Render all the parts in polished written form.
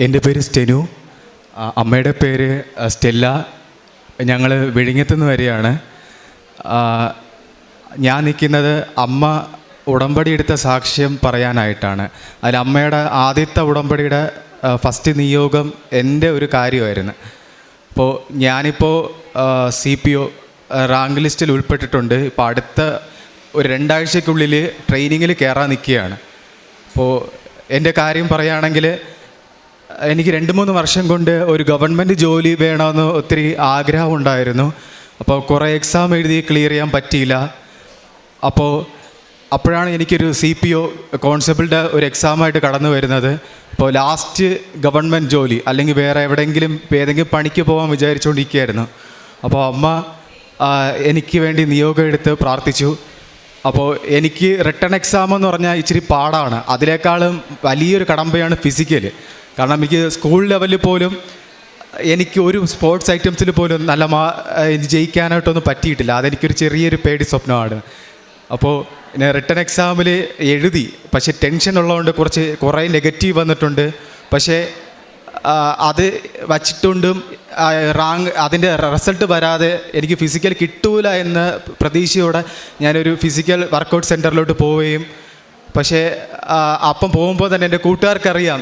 എൻ്റെ പേര് സ്റ്റെനു, അമ്മയുടെ പേര് സ്റ്റെല്ല. ഞങ്ങൾ വിഴിഞ്ഞത്തുനിന്ന് വരികയാണ്. ഞാൻ നിൽക്കുന്നത് അമ്മ ഉടമ്പടി എടുത്ത സാക്ഷ്യം പറയാനായിട്ടാണ്. അതിൽ അമ്മയുടെ ആദ്യത്തെ ഉടമ്പടിയുടെ ഫസ്റ്റ് നിയോഗം എൻ്റെ ഒരു കാര്യമായിരുന്നു. അപ്പോൾ ഞാനിപ്പോൾ CPO റാങ്ക് ലിസ്റ്റിൽ ഉൾപ്പെട്ടിട്ടുണ്ട്. ഇപ്പോൾ അടുത്ത ഒരു 2 ആഴ്ചയ്ക്കുള്ളിൽ ട്രെയിനിങ്ങിൽ കയറാൻ നിൽക്കുകയാണ്. അപ്പോൾ എൻ്റെ കാര്യം പറയുകയാണെങ്കിൽ എനിക്ക് 2-3 വർഷം കൊണ്ട് ഒരു ഗവൺമെൻറ് ജോലി വേണമെന്ന് ഒത്തിരി ആഗ്രഹം ഉണ്ടായിരുന്നു. അപ്പോൾ കുറേ എക്സാം എഴുതി ക്ലിയർ ചെയ്യാൻ പറ്റിയില്ല. അപ്പോഴാണ് എനിക്കൊരു CPO കോൺസ്റ്റബിളുടെ ഒരു എക്സാമായിട്ട് കടന്നു വരുന്നത്. അപ്പോൾ ലാസ്റ്റ് ഗവൺമെൻറ് ജോലി അല്ലെങ്കിൽ വേറെ എവിടെയെങ്കിലും ഏതെങ്കിലും പണിക്ക് പോകാൻ വിചാരിച്ചുകൊണ്ടിരിക്കുകയായിരുന്നു. അപ്പോൾ അമ്മ എനിക്ക് വേണ്ടി നിയോഗം എടുത്ത് പ്രാർത്ഥിച്ചു. അപ്പോൾ എനിക്ക് റിട്ടൺ എക്സാം എന്ന് പറഞ്ഞാൽ ഇച്ചിരി പാടാണ്. അതിനേക്കാളും വലിയൊരു കടമ്പയാണ് ഫിസിക്കൽ. കാരണം എനിക്ക് സ്കൂൾ ലെവലിൽ പോലും എനിക്ക് ഒരു സ്പോർട്സ് ഐറ്റംസിൽ പോലും ജയിക്കാനായിട്ടൊന്നും പറ്റിയിട്ടില്ല. അതെനിക്കൊരു ചെറിയൊരു പേടി സ്വപ്നമാണ്. അപ്പോൾ ഞാൻ റിട്ടൺ എക്സാമിൽ എഴുതി, പക്ഷേ ടെൻഷൻ ഉള്ളതുകൊണ്ട് കുറേ നെഗറ്റീവ് വന്നിട്ടുണ്ട്. പക്ഷേ അത് വച്ചിട്ടുണ്ടും റാങ്ക് അതിൻ്റെ റിസൾട്ട് വരാതെ എനിക്ക് ഫിസിക്കൽ കിട്ടൂല എന്ന പ്രതീക്ഷയോടെ ഞാനൊരു ഫിസിക്കൽ വർക്കൗട്ട് സെൻറ്ററിലോട്ട് പോവുകയും, പക്ഷേ അപ്പം പോകുമ്പോൾ തന്നെ എൻ്റെ കൂട്ടുകാർക്കറിയാം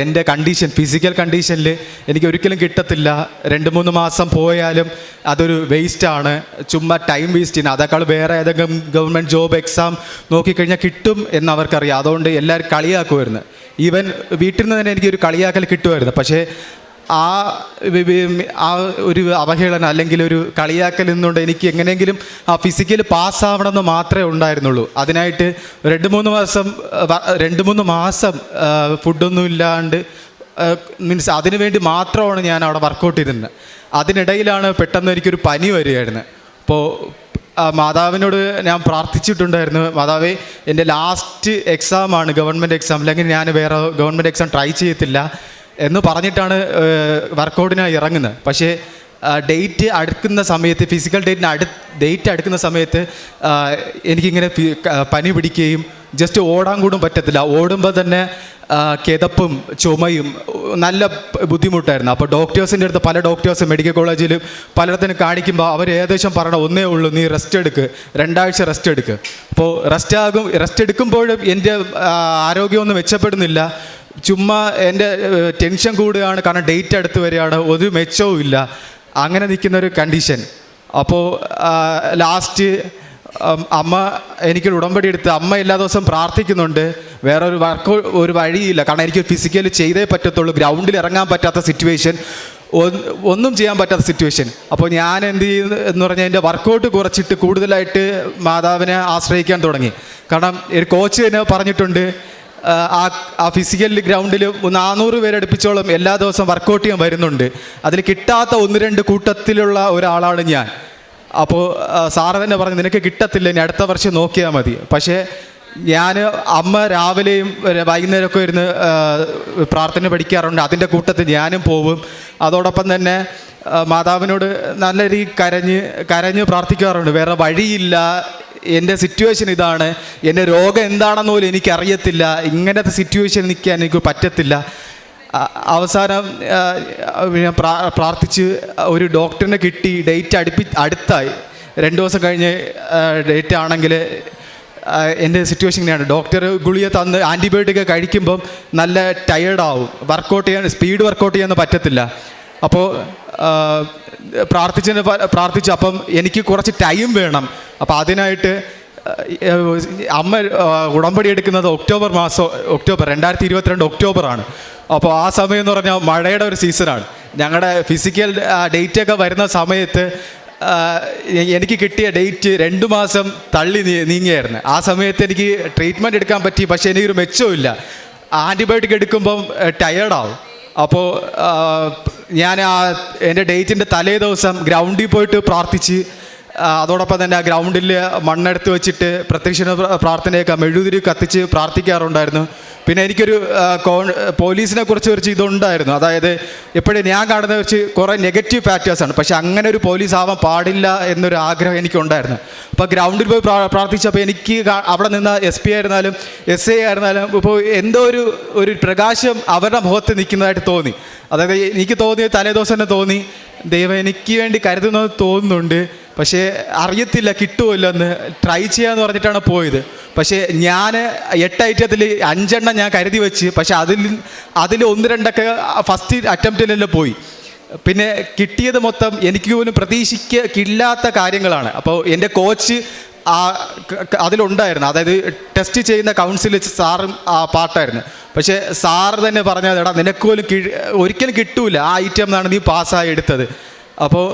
എൻ്റെ കണ്ടീഷൻ, ഫിസിക്കൽ കണ്ടീഷനിൽ എനിക്ക് ഒരിക്കലും കിട്ടത്തില്ല. 2-3 മാസം പോയാലും അതൊരു വേസ്റ്റാണ്, ചുമ്മാ ടൈം വേസ്റ്റ് ചെയ്യുന്നത്. അതേക്കാൾ വേറെ ഏതെങ്കിലും ഗവൺമെൻറ് ജോബ് എക്സാം നോക്കിക്കഴിഞ്ഞാൽ കിട്ടും എന്ന് അവർക്കറിയാം. അതുകൊണ്ട് എല്ലാവരും കളിയാക്കുമായിരുന്നു. ഈവൻ വീട്ടിൽ നിന്ന് തന്നെ എനിക്കൊരു കളിയാക്കൽ കിട്ടുമായിരുന്നു. പക്ഷേ ആ ഒരു അവഹേളന അല്ലെങ്കിൽ ഒരു കളിയാക്കൽ നിന്നുകൊണ്ട് എനിക്ക് എങ്ങനെയെങ്കിലും ആ ഫിസിക്കൽ പാസ്സാവണമെന്ന് മാത്രമേ ഉണ്ടായിരുന്നുള്ളൂ. അതിനായിട്ട് 2-3 മാസം ഫുഡൊന്നും ഇല്ലാണ്ട് മീൻസ് അതിനു വേണ്ടി മാത്രമാണ് ഞാൻ അവിടെ വർക്കൗട്ട് ചെയ്തിരുന്നത്. അതിനിടയിലാണ് പെട്ടെന്ന് എനിക്കൊരു പനി വരികയായിരുന്നു. അപ്പോൾ മാതാവിനോട് ഞാൻ പ്രാർത്ഥിച്ചിട്ടുണ്ടായിരുന്നു, മാതാവേ എൻ്റെ ലാസ്റ്റ് എക്സാമാണ് ഗവൺമെൻറ് എക്സാം, അല്ലെങ്കിൽ ഞാൻ വേറെ ഗവൺമെൻറ് എക്സാം ട്രൈ ചെയ്യത്തില്ല എന്ന് പറഞ്ഞിട്ടാണ് വർക്കൗട്ടിനായി ഇറങ്ങുന്നത്. പക്ഷേ ഡേറ്റ് അടുക്കുന്ന സമയത്ത്, ഫിസിക്കൽ ഡേറ്റ് അടുക്കുന്ന സമയത്ത് എനിക്കിങ്ങനെ പനി പിടിക്കുകയും ജസ്റ്റ് ഓടാൻ കൂടും പറ്റത്തില്ല. ഓടുമ്പോൾ തന്നെ കിതപ്പും ചുമയും നല്ല ബുദ്ധിമുട്ടായിരുന്നു. അപ്പോൾ ഡോക്ടേഴ്സിൻ്റെ അടുത്ത് പല ഡോക്ടേഴ്സും മെഡിക്കൽ കോളേജിലും പലയിടത്തിനും കാണിക്കുമ്പോൾ അവർ ഏകദേശം പറയണം, ഒന്നേ ഉള്ളൂ, നീ റെസ്റ്റ് എടുക്ക്, 2 ആഴ്ച റെസ്റ്റ് എടുക്ക്. അപ്പോൾ റെസ്റ്റ് എടുക്കുമ്പോഴും എൻ്റെ ആരോഗ്യമൊന്നും മെച്ചപ്പെടുന്നില്ല. ചുമ്മാ എൻ്റെ ടെൻഷൻ കൂടുകയാണ്, കാരണം ഡേറ്റ് അടുത്ത് വരികയാണ്, ഒരു മെച്ചവും ഇല്ല. അങ്ങനെ നിൽക്കുന്നൊരു കണ്ടീഷൻ. അപ്പോൾ ലാസ്റ്റ് അമ്മ എനിക്കൊരു ഉടമ്പടി എടുത്ത്, അമ്മ എല്ലാ ദിവസവും പ്രാർത്ഥിക്കുന്നുണ്ട്. വേറെ ഒരു വഴിയില്ല, കാരണം എനിക്ക് ഫിസിക്കലി ചെയ്തേ പറ്റത്തുള്ളൂ. ഗ്രൗണ്ടിൽ ഇറങ്ങാൻ പറ്റാത്ത സിറ്റുവേഷൻ, ഒന്നും ചെയ്യാൻ പറ്റാത്ത സിറ്റുവേഷൻ. അപ്പോൾ ഞാൻ എന്ത് ചെയ്യുന്നു എന്ന് പറഞ്ഞാൽ എൻ്റെ വർക്കൗട്ട് കുറച്ചിട്ട് കൂടുതലായിട്ട് മാതാവിനെ ആശ്രയിക്കാൻ തുടങ്ങി. കാരണം ഒരു കോച്ച് തന്നെ പറഞ്ഞിട്ടുണ്ട്, ആ ഫിസിക്കൽ ഗ്രൗണ്ടിൽ 400 പേരെ അടുപ്പിച്ചോളം എല്ലാ ദിവസവും വർക്കൗട്ട് ചെയ്യാൻ വരുന്നുണ്ട്. അതിൽ കിട്ടാത്ത 1-2 കൂട്ടത്തിലുള്ള ഒരാളാണ് ഞാൻ. അപ്പോൾ സാറ് തന്നെ പറഞ്ഞു, നിനക്ക് കിട്ടത്തില്ല, ഇനി അടുത്ത വർഷം നോക്കിയാൽ മതി. പക്ഷേ അമ്മ രാവിലെയും വൈകുന്നേരമൊക്കെ ഇരുന്ന് പ്രാർത്ഥന പഠിക്കാറുണ്ട്. അതിൻ്റെ കൂട്ടത്തിൽ ഞാനും പോവും. അതോടൊപ്പം തന്നെ മാതാവിനോട് നല്ല രീതിയിൽ കരഞ്ഞ് പ്രാർത്ഥിക്കാറുണ്ട്. വേറെ വഴിയില്ല, എൻ്റെ സിറ്റുവേഷൻ ഇതാണ്, എൻ്റെ രോഗം എന്താണെന്ന് പോലും എനിക്കറിയത്തില്ല, ഇങ്ങനത്തെ സിറ്റുവേഷൻ നിൽക്കാൻ എനിക്ക് പറ്റത്തില്ല. അവസാനം ഞാൻ പ്രാർത്ഥിച്ച് ഒരു ഡോക്ടറിനെ കിട്ടി. ഡേറ്റ് അടുത്തായി, 2 ദിവസം കഴിഞ്ഞ് ഡേറ്റ് ആണെങ്കിൽ എൻ്റെ സിറ്റുവേഷൻ ഇങ്ങനെയാണ്. ഡോക്ടർ ഗുളിക തന്ന് ആൻറ്റിബയോട്ടിക് കഴിക്കുമ്പം നല്ല ടയേർഡാവും, സ്പീഡ് വർക്കൗട്ട് ചെയ്യാൻ പറ്റത്തില്ല. അപ്പോൾ പ്രാർത്ഥിച്ചു. അപ്പം എനിക്ക് കുറച്ച് ടൈം വേണം. അപ്പോൾ അതിനായിട്ട് അമ്മ ഉടമ്പടി എടുക്കുന്നത് ഒക്ടോബർ 2022 ഒക്ടോബറാണ്. അപ്പോൾ ആ സമയം എന്ന് പറഞ്ഞാൽ മഴയുടെ ഒരു സീസണാണ്. ഞങ്ങളുടെ ഫിസിക്കൽ ഡേറ്റൊക്കെ വരുന്ന സമയത്ത് എനിക്ക് കിട്ടിയ ഡേറ്റ് 2 മാസം തള്ളി നീങ്ങിയായിരുന്നു. ആ സമയത്ത് എനിക്ക് ട്രീറ്റ്മെൻറ്റ് എടുക്കാൻ പറ്റി, പക്ഷേ എനിക്കൊരു മെച്ചമില്ല. ആൻറ്റിബയോട്ടിക് എടുക്കുമ്പം ടയേർഡാവും. അപ്പോൾ ഞാൻ എൻ്റെ ഡേറ്റിൻ്റെ തലേ ദിവസം ഗ്രൗണ്ടിൽ പോയിട്ട് പ്രാർത്ഥിച്ച് അതോടൊപ്പം തന്നെ ആ ഗ്രൗണ്ടിൽ മണ്ണെടുത്ത് വെച്ചിട്ട് പ്രത്യക്ഷ പ്രാർത്ഥനയൊക്കെ മെഴുകുതിരി കത്തിച്ച് പ്രാർത്ഥിക്കാറുണ്ടായിരുന്നു. പിന്നെ എനിക്കൊരു പോലീസിനെ കുറിച്ച് കുറച്ച് ഇതുണ്ടായിരുന്നു. അതായത് എപ്പോഴും ഞാൻ കാണുന്ന വെച്ച് കുറേ നെഗറ്റീവ് ഫാക്ടേഴ്സാണ്. പക്ഷെ അങ്ങനെ ഒരു പോലീസ് ആവാൻ പാടില്ല എന്നൊരു ആഗ്രഹം എനിക്കുണ്ടായിരുന്നു. അപ്പോൾ ഗ്രൗണ്ടിൽ പോയി പ്രാർത്ഥിച്ചപ്പോൾ എനിക്ക് അവിടെ നിന്ന് SP ആയിരുന്നാലും SA ആയിരുന്നാലും ഇപ്പോൾ എന്തോ ഒരു പ്രകാശം അവരുടെ മുഖത്ത് നിൽക്കുന്നതായിട്ട് തോന്നി. അതായത് എനിക്ക് തോന്നിയ തലേദിവസം തന്നെ തോന്നി, ദൈവം എനിക്ക് വേണ്ടി കരുതുന്നത് തോന്നുന്നുണ്ട്, പക്ഷേ അറിയത്തില്ല കിട്ടുമല്ലോ എന്ന് ട്രൈ ചെയ്യാമെന്ന് പറഞ്ഞിട്ടാണ് പോയത്. പക്ഷേ ഞാൻ 8 ഐറ്റത്തിൽ 5 എണ്ണം ഞാൻ കരുതി വെച്ച്, പക്ഷെ അതിൽ 1-2 ഫസ്റ്റ് അറ്റംപ്റ്റിലെല്ലാം പോയി. പിന്നെ കിട്ടിയത് മൊത്തം എനിക്ക് പോലും പ്രതീക്ഷിക്കില്ലാത്ത കാര്യങ്ങളാണ്. അപ്പോൾ എൻ്റെ കോച്ച് അതിലുണ്ടായിരുന്നു. അതായത് ടെസ്റ്റ് ചെയ്യുന്ന കൗൺസിൽ സാറും പാർട്ടായിരുന്നു. പക്ഷേ സാറ് തന്നെ പറഞ്ഞത്, എടാ നിനക്ക് പോലും ഒരിക്കലും കിട്ടൂല ആ ഐറ്റം എന്നാണ് നീ പാസ്സായി എടുത്തത്. അപ്പോൾ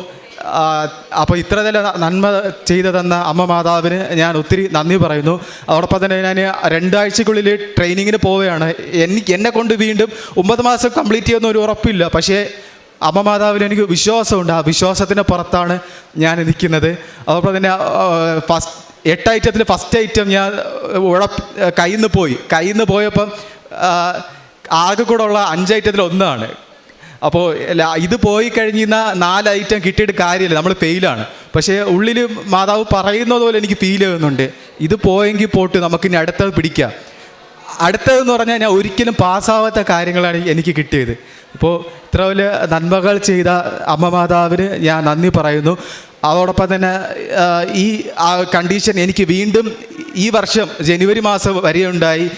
ഇത്ര നല്ല നന്മ ചെയ്തു തന്ന അമ്മ മാതാവിന് ഞാൻ ഒത്തിരി നന്ദി പറയുന്നു. അതോടൊപ്പം തന്നെ ഞാൻ 2 ആഴ്ചക്കുള്ളിൽ ട്രെയിനിങ്ങിന് പോവുകയാണ്. എന്നെ കൊണ്ട് വീണ്ടും 9 മാസം കംപ്ലീറ്റ് ചെയ്യുന്ന ഒരു ഉറപ്പില്ല. പക്ഷേ അമ്മ മാതാവിന് എനിക്ക് വിശ്വാസമുണ്ട്. ആ വിശ്വാസത്തിൻ്റെ പുറത്താണ് ഞാൻ നിൽക്കുന്നത്. അതോടൊപ്പം തന്നെ 8 ഐറ്റത്തിൽ ഫസ്റ്റ് ഐറ്റം ഞാൻ കയ്യിൽ നിന്ന് പോയപ്പം ആകെ കൂടെ ഉള്ള 5 ഐറ്റത്തിൽ 1 അപ്പോൾ ഇത് പോയി കഴിഞ്ഞിരുന്ന 4 ഐറ്റം കിട്ടിയിട്ട് കാര്യമില്ല, നമ്മൾ ഫെയിലാണ്. പക്ഷേ ഉള്ളിൽ മാതാവ് പറയുന്നത് പോലെ എനിക്ക് ഫീൽ ചെയ്യുന്നുണ്ട്, ഇത് പോയെങ്കിൽ പോട്ട് നമുക്കിനി അടുത്തത് പിടിക്കാം. അടുത്തതെന്ന് പറഞ്ഞാൽ ഞാൻ ഒരിക്കലും പാസ്സാവാത്ത കാര്യങ്ങളാണ് എനിക്ക് കിട്ടിയത്. അപ്പോൾ ഇത്ര വലിയ നന്മകൾ ചെയ്ത അമ്മ മാതാവിന് ഞാൻ നന്ദി പറയുന്നു. അതോടൊപ്പം തന്നെ ഈ കണ്ടീഷൻ എനിക്ക് വീണ്ടും ഈ വർഷം ജനുവരി മാസം വരെയുണ്ടായി.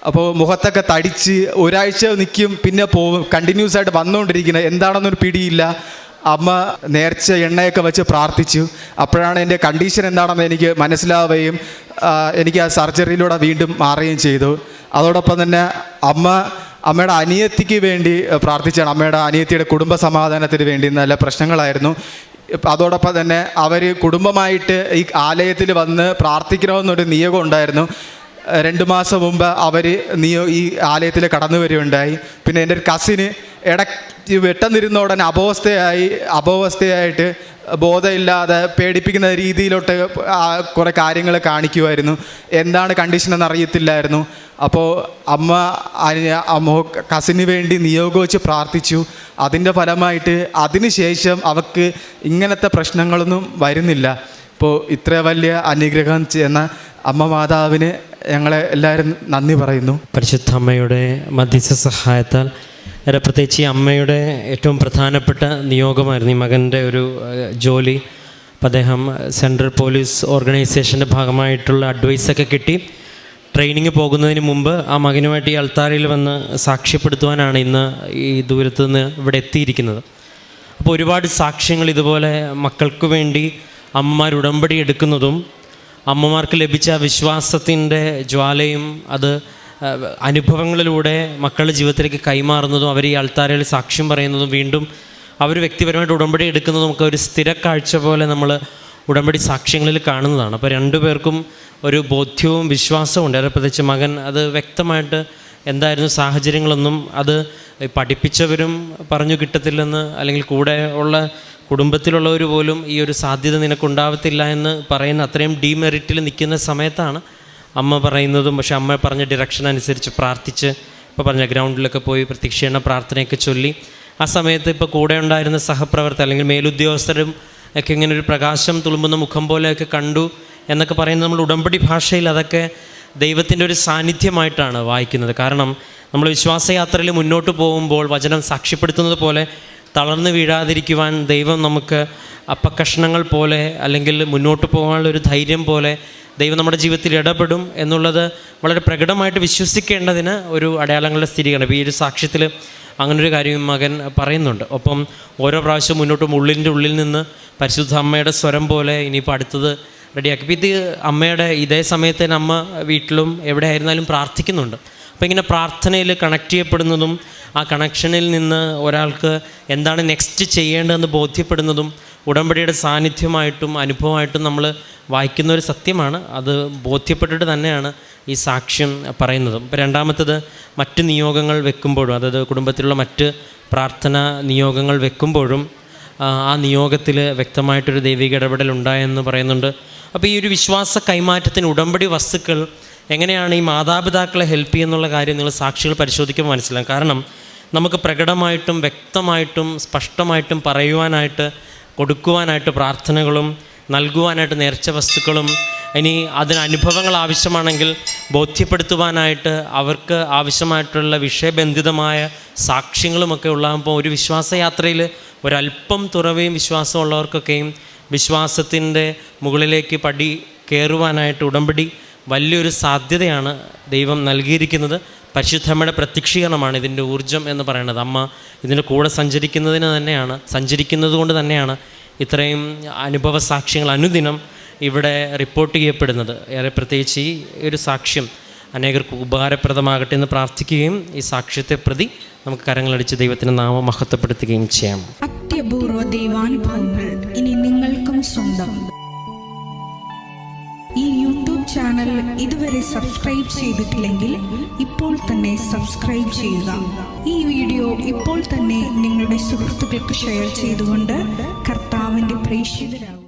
അപ്പോൾ മുഖത്തൊക്കെ തടിച്ച് ഒരാഴ്ച നിൽക്കും, പിന്നെ പോവും, കണ്ടിന്യൂസ് ആയിട്ട് വന്നുകൊണ്ടിരിക്കുന്നത് എന്താണെന്നൊരു പിടിയില്ല. അമ്മ നേർച്ച എണ്ണയൊക്കെ വെച്ച് പ്രാർത്ഥിച്ചു. അപ്പോഴാണ് എൻ്റെ കണ്ടീഷൻ എന്താണെന്ന് എനിക്ക് മനസ്സിലാവുകയും എനിക്ക് ആ സർജറിയിലൂടെ വീണ്ടും മാറുകയും ചെയ്തു. അതോടൊപ്പം തന്നെ അമ്മയുടെ അനിയത്തിക്ക് വേണ്ടി പ്രാർത്ഥിച്ചാണ്. അമ്മയുടെ അനിയത്തിയുടെ കുടുംബ സമാധാനത്തിന് വേണ്ടി നല്ല പ്രശ്നങ്ങളായിരുന്നു. അതോടൊപ്പം തന്നെ അവർ കുടുംബമായിട്ട് ഈ ആലയത്തിൽ വന്ന് പ്രാർത്ഥിക്കണമെന്നൊരു നിയോഗം ഉണ്ടായിരുന്നു. 2 മാസം മുമ്പ് അവർ ഈ ആലയത്തിൽ കടന്നു വരികയുണ്ടായി. പിന്നെ എൻ്റെ ഒരു കസിന് ഇടയ്ക്ക് വെട്ടന്നിരുന്ന ഉടനെ അപവസ്ഥയായിട്ട് ബോധമില്ലാതെ പേടിപ്പിക്കുന്ന രീതിയിലോട്ട് കുറേ കാര്യങ്ങൾ കാണിക്കുമായിരുന്നു. എന്താണ് കണ്ടീഷൻ എന്ന് അറിയത്തില്ലായിരുന്നു. അപ്പോൾ അമ്മ കസിന് വേണ്ടി നിയോഗം വെച്ച് പ്രാർത്ഥിച്ചു. അതിൻ്റെ ഫലമായിട്ട് അതിനുശേഷം അവൾക്ക് ഇങ്ങനത്തെ പ്രശ്നങ്ങളൊന്നും വരുന്നില്ല. അപ്പോൾ ഇത്ര വലിയ അനുഗ്രഹം ചെയ്യുന്ന അമ്മ മാതാവിന് ഞങ്ങളെ എല്ലാവരും നന്ദി പറയുന്നു. പരിശുദ്ധ അമ്മയുടെ മധ്യസ്ഥ സഹായത്താൽ പ്രത്യേകിച്ച് ഈ അമ്മയുടെ ഏറ്റവും പ്രധാനപ്പെട്ട നിയോഗമായിരുന്നു ഈ മകൻ്റെ ഒരു ജോലി. അപ്പം അദ്ദേഹം സെൻട്രൽ പോലീസ് ഓർഗനൈസേഷൻ്റെ ഭാഗമായിട്ടുള്ള അഡ്വൈസൊക്കെ കിട്ടി. ട്രെയിനിങ് പോകുന്നതിന് മുമ്പ് ആ മകനുമായിട്ട് ഈ അൾത്താരയിൽ വന്ന് സാക്ഷ്യപ്പെടുത്തുവാനാണ് ഇന്ന് ഈ ദൂരത്ത് നിന്ന് ഇവിടെ എത്തിയിരിക്കുന്നത്. അപ്പോൾ ഒരുപാട് സാക്ഷ്യങ്ങൾ ഇതുപോലെ മക്കൾക്ക് വേണ്ടി അമ്മമാർ ഉടമ്പടി എടുക്കുന്നതും അമ്മമാർക്ക് ലഭിച്ച വിശ്വാസത്തിൻ്റെ ജ്വാലയും അത് അനുഭവങ്ങളിലൂടെ മക്കളുടെ ജീവിതത്തിലേക്ക് കൈമാറുന്നതും അവർ ഈ അൾത്താരയിൽ സാക്ഷ്യം പറയുന്നതും വീണ്ടും അവർ വ്യക്തിപരമായിട്ട് ഉടമ്പടി എടുക്കുന്നതും ഒക്കെ ഒരു സ്ഥിരക്കാഴ്ച പോലെ നമ്മൾ ഉടമ്പടി സാക്ഷ്യങ്ങളിൽ കാണുന്നതാണ്. അപ്പോൾ 2 പേർക്കും ഒരു ബോധ്യവും വിശ്വാസവും ഉണ്ട്. പ്രത്യേകിച്ച് മകൻ അത് വ്യക്തമായിട്ട് എന്തായിരുന്നു സാഹചര്യങ്ങളൊന്നും അത് പഠിപ്പിച്ചവരും പറഞ്ഞു കിട്ടത്തില്ലെന്ന്, അല്ലെങ്കിൽ കൂടെ ഉള്ള കുടുംബത്തിലുള്ളവർ പോലും ഈ ഒരു സാധ്യത നിനക്കുണ്ടാവത്തില്ല എന്ന് പറയുന്ന അത്രയും ഡീമെറിറ്റിൽ നിൽക്കുന്ന സമയത്താണ് അമ്മ പറയുന്നതും. പക്ഷേ അമ്മ പറഞ്ഞ ഡിറക്ഷൻ അനുസരിച്ച് പ്രാർത്ഥിച്ച് ഇപ്പോൾ പറഞ്ഞ ഗ്രൗണ്ടിലൊക്കെ പോയി പ്രത്യക്ഷീകരണ പ്രാർത്ഥനയൊക്കെ ചൊല്ലി ആ സമയത്ത് ഇപ്പോൾ കൂടെ ഉണ്ടായിരുന്ന സഹപ്രവർത്തകർ അല്ലെങ്കിൽ മേലുദ്യോഗസ്ഥരും ഒക്കെ ഇങ്ങനെ ഒരു പ്രകാശം തുളുമ്പുന്ന മുഖം പോലെയൊക്കെ കണ്ടു എന്നൊക്കെ പറയുന്നത് നമ്മൾ ഉടമ്പടി ഭാഷയിൽ അതൊക്കെ ദൈവത്തിൻ്റെ ഒരു സാന്നിധ്യമായിട്ടാണ് വായിക്കുന്നത്. കാരണം നമ്മൾ വിശ്വാസയാത്രയിൽ മുന്നോട്ട് പോകുമ്പോൾ വചനം സാക്ഷ്യപ്പെടുത്തുന്നത് പോലെ തളർന്നു വീഴാതിരിക്കുവാൻ ദൈവം നമുക്ക് അപ്പക്കഷ്ണങ്ങൾ പോലെ അല്ലെങ്കിൽ മുന്നോട്ട് പോകാനുള്ളൊരു ധൈര്യം പോലെ ദൈവം നമ്മുടെ ജീവിതത്തിൽ ഇടപെടും എന്നുള്ളത് വളരെ പ്രകടമായിട്ട് വിശ്വസിക്കേണ്ടതിന് ഒരു അടയാളങ്ങളുടെ സ്ഥിരീകരണം. ഇപ്പോൾ ഈ ഒരു സാക്ഷ്യത്തിൽ അങ്ങനൊരു കാര്യം മകൻ പറയുന്നുണ്ട്. ഒപ്പം ഓരോ പ്രാവശ്യം മുന്നോട്ടും ഉള്ളിൽ നിന്ന് പരിശുദ്ധ അമ്മയുടെ സ്വരം പോലെ ഇനിയിപ്പോൾ അടുത്തത് റെഡിയാക്കി. ഇപ്പോൾ ഇത് അമ്മയുടെ ഇതേ സമയത്ത് തന്നെ അമ്മ വീട്ടിലും എവിടെ ആയിരുന്നാലും പ്രാർത്ഥിക്കുന്നുണ്ട്. അപ്പോൾ ഇങ്ങനെ പ്രാർത്ഥനയിൽ കണക്ട് ചെയ്യപ്പെടുന്നതും ആ കണക്ഷനിൽ നിന്ന് ഒരാൾക്ക് എന്താണ് നെക്സ്റ്റ് ചെയ്യേണ്ടതെന്ന് ബോധ്യപ്പെടുന്നതും ഉടമ്പടിയുടെ സാന്നിധ്യമായിട്ടും അനുഭവമായിട്ടും നമ്മൾ വായിക്കുന്ന ഒരു സത്യമാണ്. അത് ബോധ്യപ്പെട്ടിട്ട് തന്നെയാണ് ഈ സാക്ഷ്യം പറയുന്നതും. ഇപ്പോൾ രണ്ടാമത്തത് മറ്റ് നിയോഗങ്ങൾ വെക്കുമ്പോഴും, അതായത് കുടുംബത്തിലുള്ള മറ്റ് പ്രാർത്ഥന നിയോഗങ്ങൾ വെക്കുമ്പോഴും ആ നിയോഗത്തിൽ വ്യക്തമായിട്ടൊരു ദൈവിക ഇടപെടൽ ഉണ്ടായെന്ന് പറയുന്നുണ്ട്. അപ്പോൾ ഈ ഒരു വിശ്വാസ കൈമാറ്റത്തിന് ഉടമ്പടി വസ്തുക്കൾ എങ്ങനെയാണ് ഈ മാതാപിതാക്കളെ ഹെൽപ്പ് ചെയ്യുന്നുള്ള കാര്യം നിങ്ങൾ സാക്ഷികൾ പരിശോധിക്കുമ്പോൾ മനസ്സിലാകും. കാരണം നമുക്ക് പ്രകടമായിട്ടും വ്യക്തമായിട്ടും സ്പഷ്ടമായിട്ടും പറയുവാനായിട്ട്, കൊടുക്കുവാനായിട്ട് പ്രാർത്ഥനകളും നൽകുവാനായിട്ട് നേർച്ച വസ്തുക്കളും, ഇനി അതിന് അനുഭവങ്ങൾ ആവശ്യമാണെങ്കിൽ ബോധ്യപ്പെടുത്തുവാനായിട്ട് അവർക്ക് ആവശ്യമായിട്ടുള്ള വിഷയബന്ധിതമായ സാക്ഷ്യങ്ങളുമൊക്കെ ഉള്ളപ്പോൾ ഒരു വിശ്വാസയാത്രയിൽ ഒരല്പം തുറവയും വിശ്വാസമുള്ളവർക്കൊക്കെയും വിശ്വാസത്തിൻ്റെ മുകളിലേക്ക് പടി കയറുവാനായിട്ട് ഉടമ്പടി വലിയൊരു സാധ്യതയാണ് ദൈവം നൽകിയിരിക്കുന്നത്. പരിശുദ്ധമ്മയുടെ പ്രത്യക്ഷീകരണമാണ് ഇതിൻ്റെ ഊർജം എന്ന് പറയുന്നത്. അമ്മ ഇതിൻ്റെ കൂടെ സഞ്ചരിക്കുന്നത് കൊണ്ട് തന്നെയാണ് ഇത്രയും അനുഭവ സാക്ഷ്യങ്ങൾ അനുദിനം ഇവിടെ റിപ്പോർട്ട് ചെയ്യപ്പെടുന്നത്. ഏറെ പ്രത്യേകിച്ച് ഈ ഒരു സാക്ഷ്യം അനേകർക്ക് ഉപകാരപ്രദമാകട്ടെ എന്ന് പ്രാർത്ഥിക്കുകയും ഈ സാക്ഷ്യത്തെ പ്രതി നമുക്ക് കരങ്ങളടിച്ച് ദൈവത്തിൻ്റെ നാമം മഹത്വപ്പെടുത്തുകയും ചെയ്യാം. അത്യപൂർവ ദൈവാനുഭവങ്ങൾ ഇനി നിങ്ങൾക്കും സ്വന്തം. ഈ യൂട്യൂബ് ചാനൽ ഇതുവരെ സബ്സ്ക്രൈബ് ചെയ്തിട്ടില്ലെങ്കിൽ ഇപ്പോൾ തന്നെ സബ്സ്ക്രൈബ് ചെയ്യുക. ഈ വീഡിയോ ഇപ്പോൾ തന്നെ നിങ്ങളുടെ സുഹൃത്തുക്കൾക്ക് ഷെയർ ചെയ്തുകൊണ്ട് കർത്താവിൻ്റെ പ്രേക്ഷിതരാകുക.